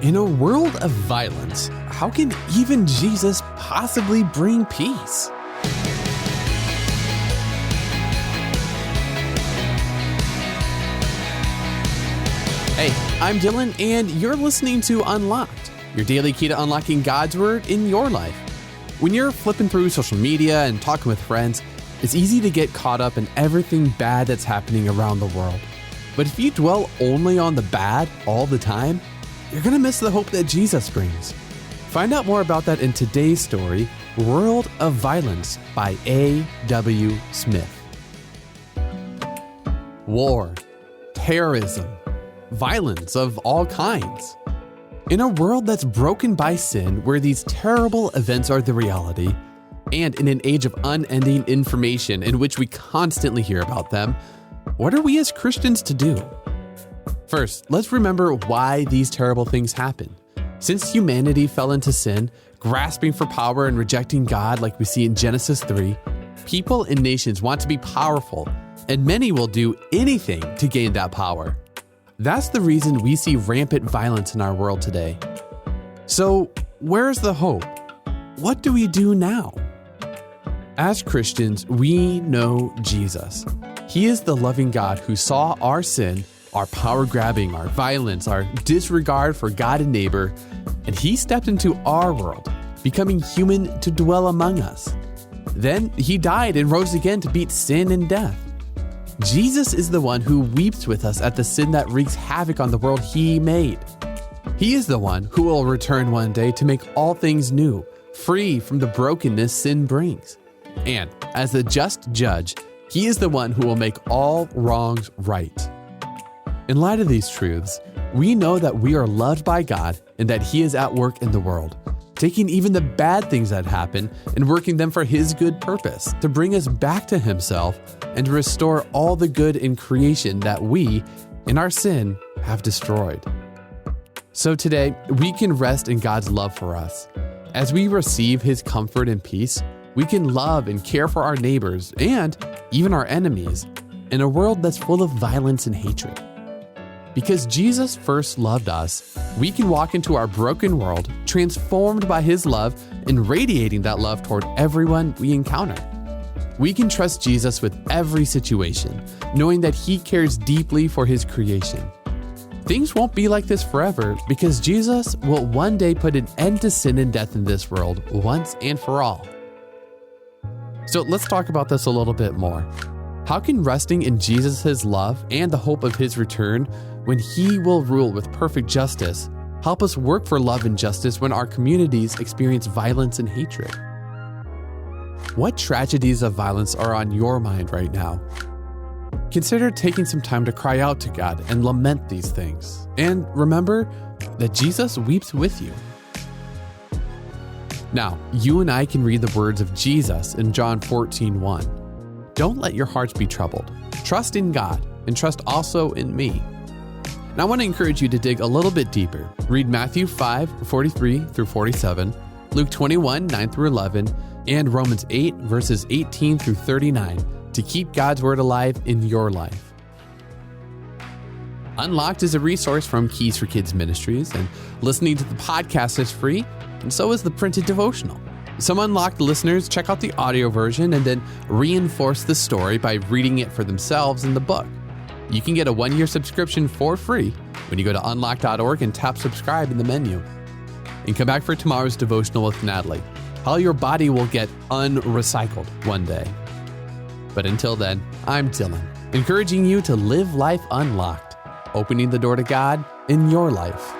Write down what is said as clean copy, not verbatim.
In a world of violence, how can even Jesus possibly bring peace? Hey, I'm Dylan, and you're listening to Unlocked, your daily key to unlocking God's Word in your life. When you're flipping through social media and talking with friends, it's easy to get caught up in everything bad that's happening around the world. But if you dwell only on the bad all the time, you're going to miss the hope that Jesus brings. Find out more about that in today's story, World of Violence by A.W. Smith. War, terrorism, violence of all kinds. In a world that's broken by sin, where these terrible events are the reality, and in an age of unending information in which we constantly hear about them, what are we as Christians to do? First, let's remember why these terrible things happen. Since humanity fell into sin, grasping for power and rejecting God like we see in Genesis 3, people and nations want to be powerful, and many will do anything to gain that power. That's the reason we see rampant violence in our world today. So, where's the hope? What do we do now? As Christians, we know Jesus. He is the loving God who saw our sin, our power grabbing, our violence, our disregard for God and neighbor, and he stepped into our world, becoming human to dwell among us. Then he died and rose again to beat sin and death. Jesus is the one who weeps with us at the sin that wreaks havoc on the world he made. He is the one who will return one day to make all things new, free from the brokenness sin brings. And as the just judge, he is the one who will make all wrongs right. In light of these truths, we know that we are loved by God and that he is at work in the world, taking even the bad things that happen and working them for his good purpose, to bring us back to himself and to restore all the good in creation that we, in our sin, have destroyed. So today, we can rest in God's love for us. As we receive his comfort and peace, we can love and care for our neighbors and even our enemies in a world that's full of violence and hatred. Because Jesus first loved us, we can walk into our broken world transformed by his love and radiating that love toward everyone we encounter. We can trust Jesus with every situation, knowing that he cares deeply for his creation. Things won't be like this forever because Jesus will one day put an end to sin and death in this world once and for all. So let's talk about this a little bit more. How can resting in Jesus' love and the hope of his return, when he will rule with perfect justice, help us work for love and justice when our communities experience violence and hatred? What tragedies of violence are on your mind right now? Consider taking some time to cry out to God and lament these things. And remember that Jesus weeps with you. Now, you and I can read the words of Jesus in John 14:1. Don't let your hearts be troubled. Trust in God and trust also in me. And I want to encourage you to dig a little bit deeper. Read Matthew 5:43 through 47, Luke 21:9 through 11, and Romans 8 verses 18 through 39 to keep God's word alive in your life. Unlocked is a resource from Keys for Kids Ministries, and listening to the podcast is free, and so is the printed devotional. Some Unlocked listeners check out the audio version and then reinforce the story by reading it for themselves in the book. You can get a 1-year subscription for free when you go to unlocked.org and tap subscribe in the menu. And come back for tomorrow's devotional with Natalie, how your body will get unrecycled one day. But until then, I'm Dylan, encouraging you to live life unlocked, opening the door to God in your life.